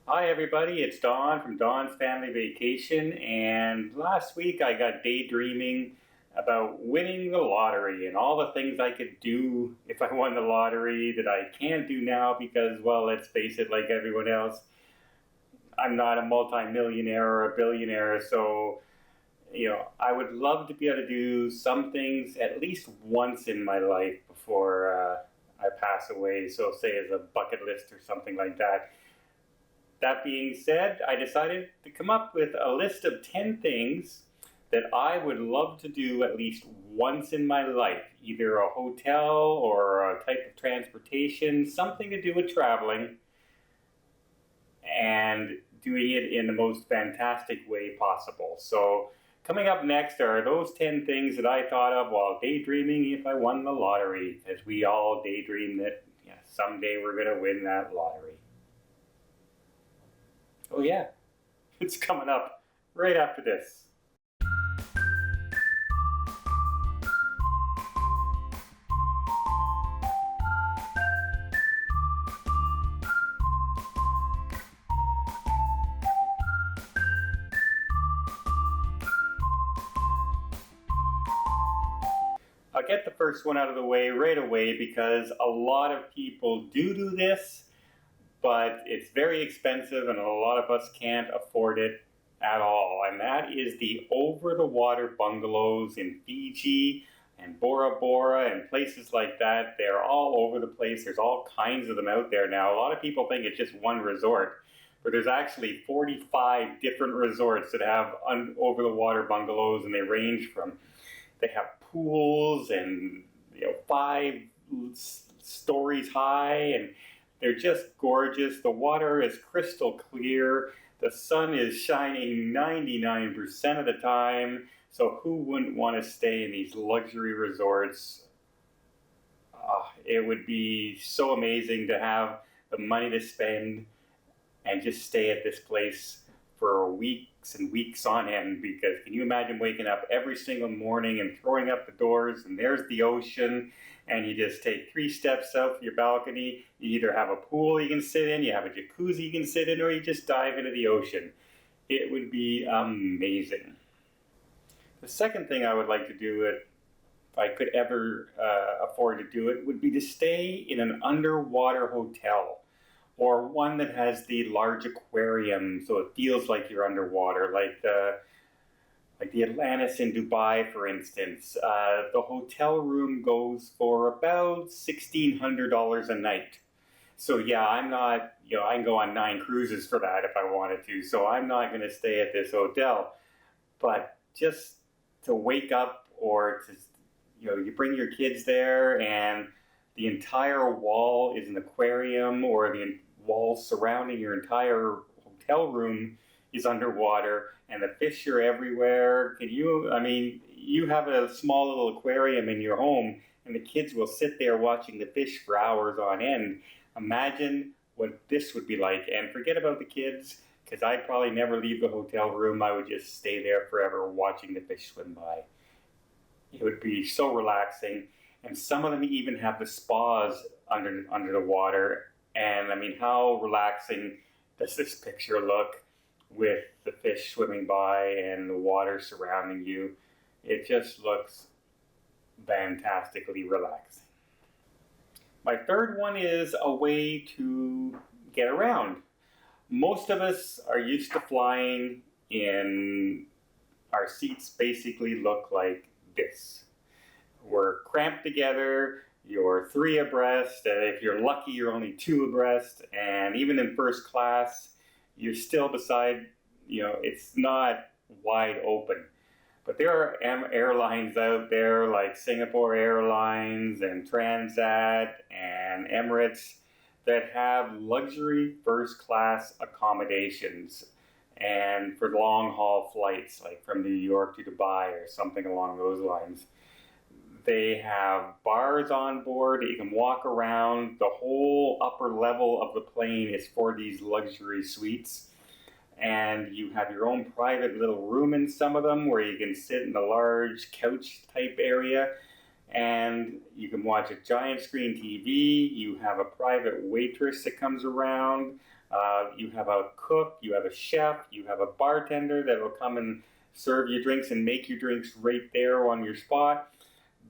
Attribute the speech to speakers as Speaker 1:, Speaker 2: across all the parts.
Speaker 1: Hi everybody, it's Don from Don's Family Vacation, and last week I got daydreaming about winning the lottery and all the things I could do if I won the lottery that I can't do now because, well, let's face it, like everyone else, I'm not a multimillionaire or a billionaire, so I would love to be able to do some things at least once in my life before I pass away, so say as a bucket list or something like that. That being said, I decided to come up with a list of 10 things that I would love to do at least once in my life, either a hotel or a type of transportation, something to do with traveling, and doing it in the most fantastic way possible. So, coming up next are those 10 things that I thought of while daydreaming if I won the lottery, as we all daydream that someday we're going to win that lottery. Oh, yeah, it's coming up right after this. I'll get the first one out of the way right away because a lot of people do this, but it's very expensive and a lot of us can't afford it at all. And that is the over the water bungalows in Fiji and Bora Bora and places like that. They're all over the place. There's all kinds of them out there now. A lot of people think it's just one resort, but there's actually 45 different resorts that have over the water bungalows, and they range from, they have pools and 5 stories high, and they're just gorgeous. The water is crystal clear. The sun is shining 99% of the time. So who wouldn't want to stay in these luxury resorts? It would be so amazing to have the money to spend and just stay at this place for weeks and weeks on end, because can you imagine waking up every single morning and throwing up the doors and there's the ocean, and you just take 3 steps out from your balcony. You either have a pool you can sit in, you have a jacuzzi you can sit in, or you just dive into the ocean. It would be amazing. The second thing I would like to do, if I could ever afford to do it, would be to stay in an underwater hotel, or one that has the large aquarium so it feels like you're underwater, like the Atlantis in Dubai, for instance. The hotel room goes for about $1,600 a night. So yeah, I'm not, I can go on 9 cruises for that if I wanted to. So I'm not going to stay at this hotel. But just to wake up, or to, you bring your kids there and the entire wall is an aquarium, or the wall surrounding your entire hotel room is underwater, and the fish are everywhere. You have a small little aquarium in your home, and the kids will sit there watching the fish for hours on end. Imagine what this would be like, and forget about the kids, because I'd probably never leave the hotel room. I would just stay there forever watching the fish swim by. It would be so relaxing, and some of them even have the spas under the water. And how relaxing does this picture look with the fish swimming by and the water surrounding you? It just looks fantastically relaxing. My third one is a way to get around. Most of us are used to flying in, our seats basically look like this. We're cramped together, you're 3 abreast, and if you're lucky, you're only 2 abreast, and even in first class, you're still beside, it's not wide open. But there are airlines out there like Singapore Airlines and Transat and Emirates that have luxury first class accommodations, and for long haul flights, like from New York to Dubai or something along those lines. They have bars on board that you can walk around. The whole upper level of the plane is for these luxury suites. And you have your own private little room in some of them where you can sit in a large couch type area. And you can watch a giant screen TV. You have a private waitress that comes around. You have a cook, you have a chef, you have a bartender that will come and serve you drinks and make your drinks right there on your spot.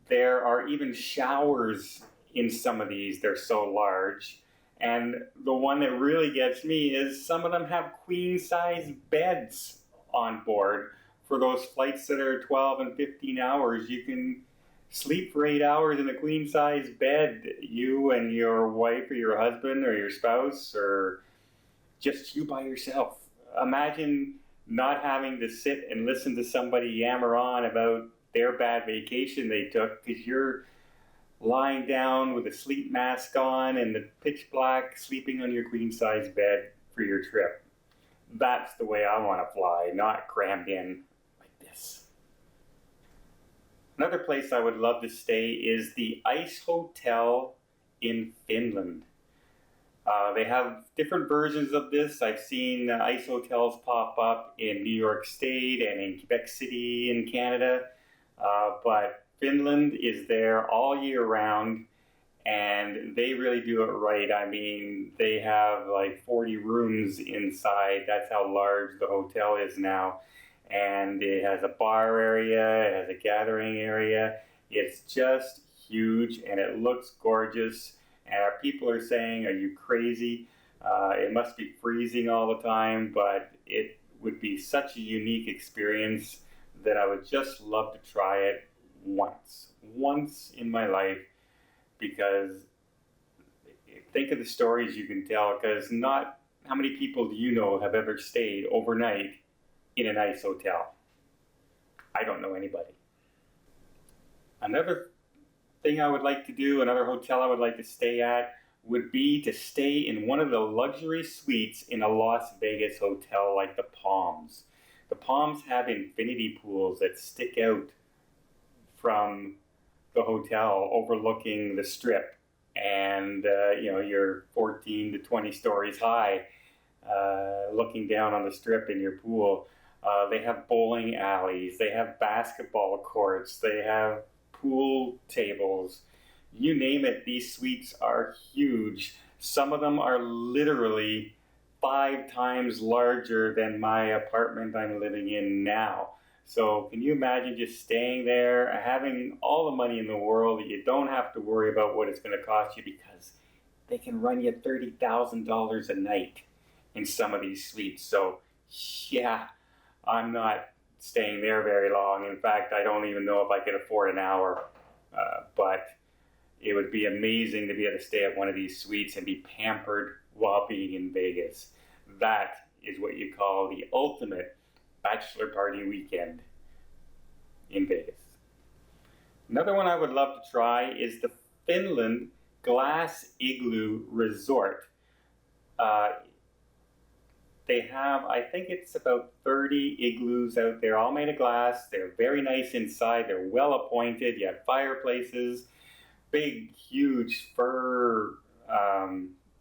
Speaker 1: There are even showers in some of these, they're so large. And the one that really gets me is some of them have queen size beds on board. For those flights that are 12 and 15 hours, you can sleep for 8 hours in a queen size bed, you and your wife or your husband or your spouse, or just you by yourself. Imagine not having to sit and listen to somebody yammer on about their bad vacation they took because you're lying down with a sleep mask on and the pitch black, sleeping on your queen size bed for your trip. That's the way I want to fly, not crammed in like this. Another place I would love to stay is the Ice Hotel in Finland. They have different versions of this. I've seen ice hotels pop up in New York State and in Quebec City in Canada, but Finland is there all year round, and they really do it right. I mean, they have like 40 rooms inside. That's how large the hotel is now. And it has a bar area, it has a gathering area. It's just huge and it looks gorgeous. And our people are saying, are you crazy? It must be freezing all the time, but it would be such a unique experience that I would just love to try it once in my life, because think of the stories you can tell, because not how many people do you know have ever stayed overnight in an ice hotel? I don't know anybody. Another thing I would like to do, another hotel I would like to stay at, would be to stay in one of the luxury suites in a Las Vegas hotel like the Palms. The Palms have infinity pools that stick out from the hotel overlooking the strip, and you're 14 to 20 stories high, looking down on the strip in your pool. They have bowling alleys, they have basketball courts, they have pool tables, you name it. These suites are huge. Some of them are literally 5 times larger than my apartment I'm living in now. So can you imagine just staying there, having all the money in the world that you don't have to worry about what it's going to cost you, because they can run you $30,000 a night in some of these suites. So yeah, I'm not staying there very long. In fact, I don't even know if I could afford an hour, but it would be amazing to be able to stay at one of these suites and be pampered while being in Vegas. That is what you call the ultimate bachelor party weekend in Vegas. Another one I would love to try is the Finland Glass Igloo Resort. They have, I think it's about 30 igloos out there, all made of glass. They're very nice inside. They're well appointed. You have fireplaces, big, huge fur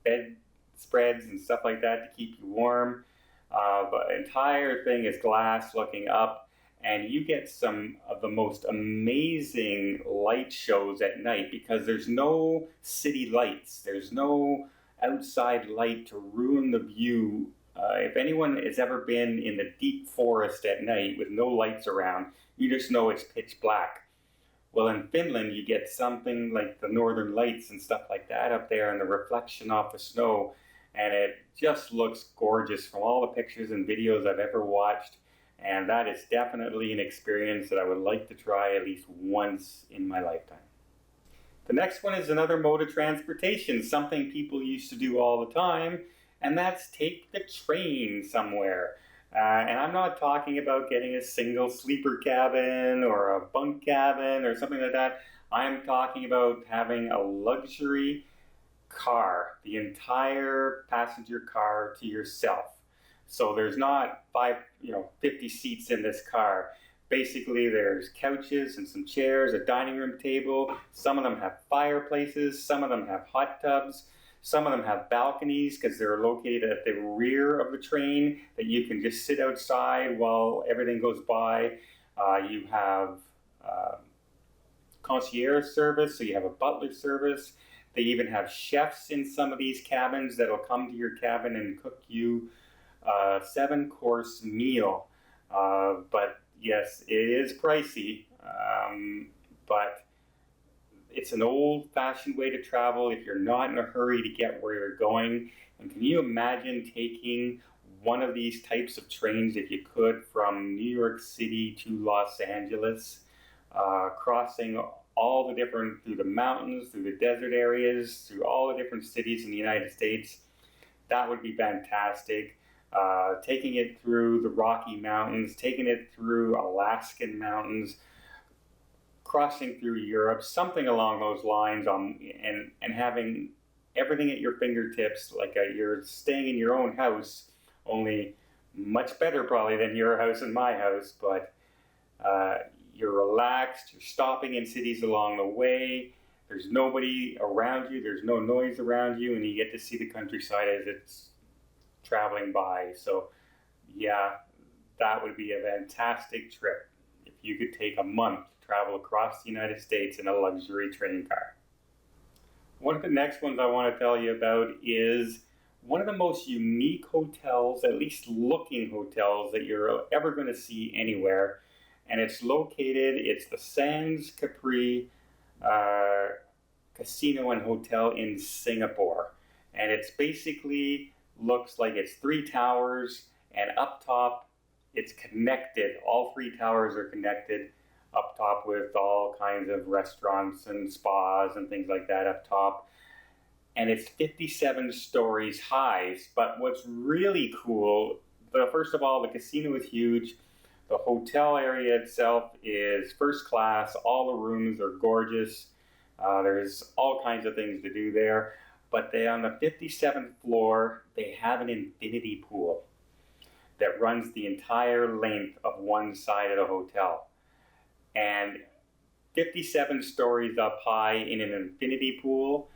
Speaker 1: bed spreads and stuff like that to keep you warm. The entire thing is glass looking up, and you get some of the most amazing light shows at night because there's no city lights. There's no outside light to ruin the view. If anyone has ever been in the deep forest at night with no lights around, you just know it's pitch black. Well, in Finland, you get something like the northern lights and stuff like that up there, and the reflection off the snow, and it just looks gorgeous from all the pictures and videos I've ever watched. And that is definitely an experience that I would like to try at least once in my lifetime. The next one is another mode of transportation, something people used to do all the time, and that's take the train somewhere. And I'm not talking about getting a single sleeper cabin or a bunk cabin or something like that. I'm talking about having a luxury car, the entire passenger car to yourself. So there's not 50 seats in this car. Basically, there's couches and some chairs, a dining room table. Some of them have fireplaces, some of them have hot tubs. Some of them have balconies because they're located at the rear of the train that you can just sit outside while everything goes by. You have concierge service, so you have a butler service. They even have chefs in some of these cabins that'll come to your cabin and cook you a 7-course meal. But yes, it is pricey, but it's an old-fashioned way to travel if you're not in a hurry to get where you're going. And can you imagine taking one of these types of trains, if you could, from New York City to Los Angeles, crossing all the different, through the mountains, through the desert areas, through all the different cities in the United States? That would be fantastic. Taking it through the Rocky Mountains, taking it through Alaskan mountains, crossing through Europe, something along those lines, and having everything at your fingertips, like you're staying in your own house, only much better probably than your house and my house, but you're relaxed, you're stopping in cities along the way, there's nobody around you, there's no noise around you, and you get to see the countryside as it's traveling by. So yeah, that would be a fantastic trip if you could take a month to travel across the United States in a luxury train car. One of the next ones I want to tell you about is one of the most unique hotels, at least looking hotels, that you're ever going to see anywhere. And it's the Sands Capri Casino and Hotel in Singapore. And it's basically looks like it's 3 towers, and up top it's connected. All 3 towers are connected up top with all kinds of restaurants and spas and things like that up top. And it's 57 stories high. But what's really cool, first of all, the casino is huge. The hotel area itself is first class. All the rooms are gorgeous. There's all kinds of things to do there. But on the 57th floor, they have an infinity pool that runs the entire length of one side of the hotel. And 57 stories up high in an infinity pool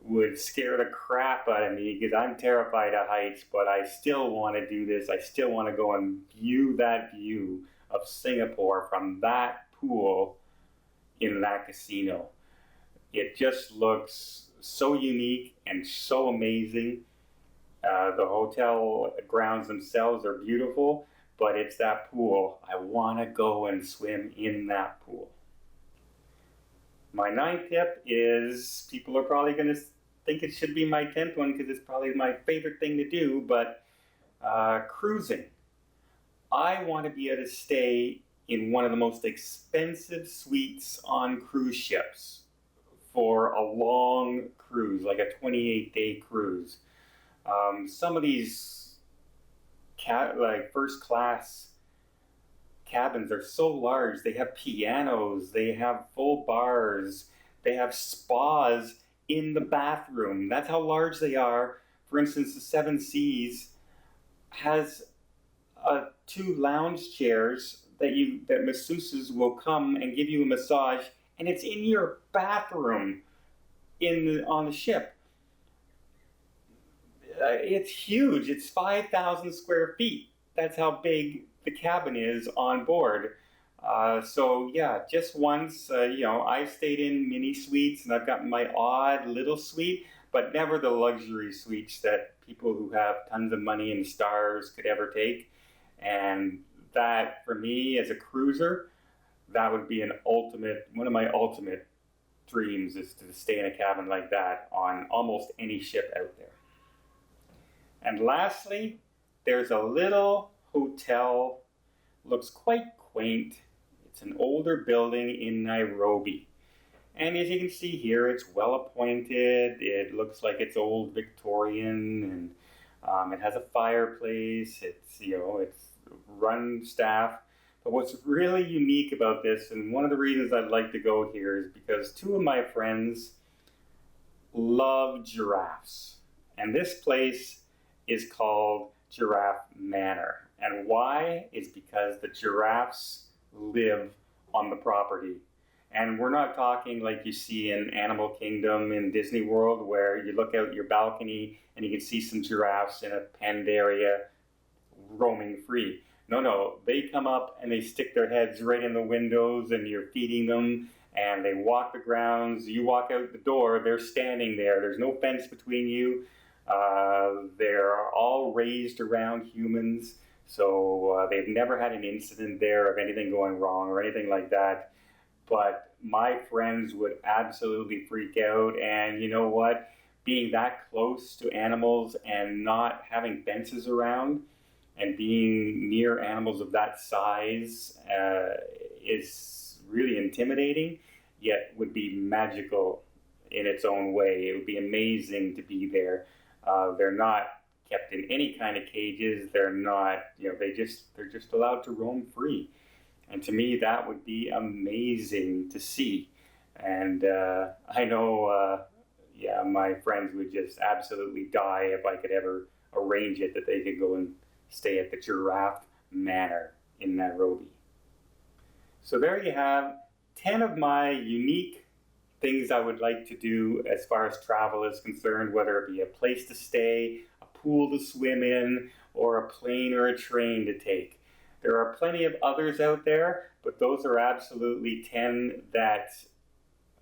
Speaker 1: would scare the crap out of me, because I'm terrified of heights, but I still want to do this. I still want to go and view that view of Singapore from that pool in that casino. It just looks so unique and so amazing. The hotel grounds themselves are beautiful, but it's that pool. I want to go and swim in that pool. My 9th tip is, people are probably going to think it should be my 10th one because it's probably my favorite thing to do, but cruising. I want to be able to stay in one of the most expensive suites on cruise ships for a long cruise, like a 28-day cruise. Some of these like first class cabins are so large. They have pianos, they have full bars, they have spas in the bathroom. That's how large they are. For instance, the Seven Seas has 2 lounge chairs that masseuses will come and give you a massage, and it's in your bathroom on the ship. It's huge. It's 5,000 square feet. That's how big the cabin is on board. So yeah, just once, I've stayed in mini suites, and I've got my odd little suite, but never the luxury suites that people who have tons of money and stars could ever take. And that, for me as a cruiser, that would be one of my ultimate dreams, is to stay in a cabin like that on almost any ship out there. And lastly, there's a little hotel, looks quite quaint. It's an older building in Nairobi. And as you can see here, it's well appointed. It looks like it's old Victorian, and it has a fireplace. It's run staff. But what's really unique about this, and one of the reasons I'd like to go here, is because 2 of my friends love giraffes. And this place is called Giraffe Manor. And why? Is because the giraffes live on the property. And we're not talking like you see in Animal Kingdom in Disney World, where you look out your balcony and you can see some giraffes in a penned area roaming free. No, they come up and they stick their heads right in the windows, and you're feeding them, and they walk the grounds. You walk out the door, they're standing there. There's no fence between you. They're all raised around humans, so they've never had an incident there of anything going wrong or anything like that. But my friends would absolutely freak out, and you know what? Being that close to animals and not having fences around and being near animals of that size is really intimidating, yet would be magical in its own way. It would be amazing to be there. They're not kept in any kind of cages. They're not, they're just allowed to roam free. And to me, that would be amazing to see. And I know, my friends would just absolutely die if I could ever arrange it that they could go and stay at the Giraffe Manor in Nairobi. So there you have 10 of my unique things I would like to do as far as travel is concerned, whether it be a place to stay, a pool to swim in, or a plane or a train to take. There are plenty of others out there, but those are absolutely 10 that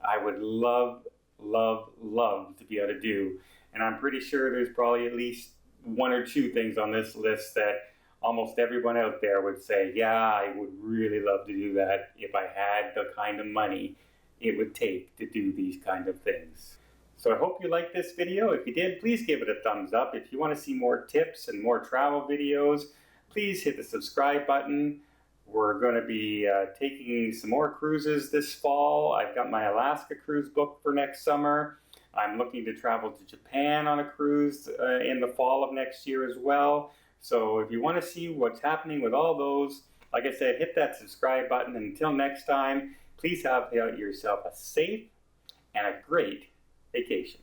Speaker 1: I would love to be able to do. And I'm pretty sure there's probably at least one or two things on this list that almost everyone out there would say, yeah, I would really love to do that if I had the kind of money it would take to do these kind of things. So I hope you liked this video. If you did, please give it a thumbs up. If you want to see more tips and more travel videos, please hit the subscribe button. We're going to be taking some more cruises this fall. I've got my Alaska cruise booked for next summer. I'm looking to travel to Japan on a cruise in the fall of next year as well. So if you want to see what's happening with all those, like I said, hit that subscribe button. Until next time, please have yourself a safe and a great vacation.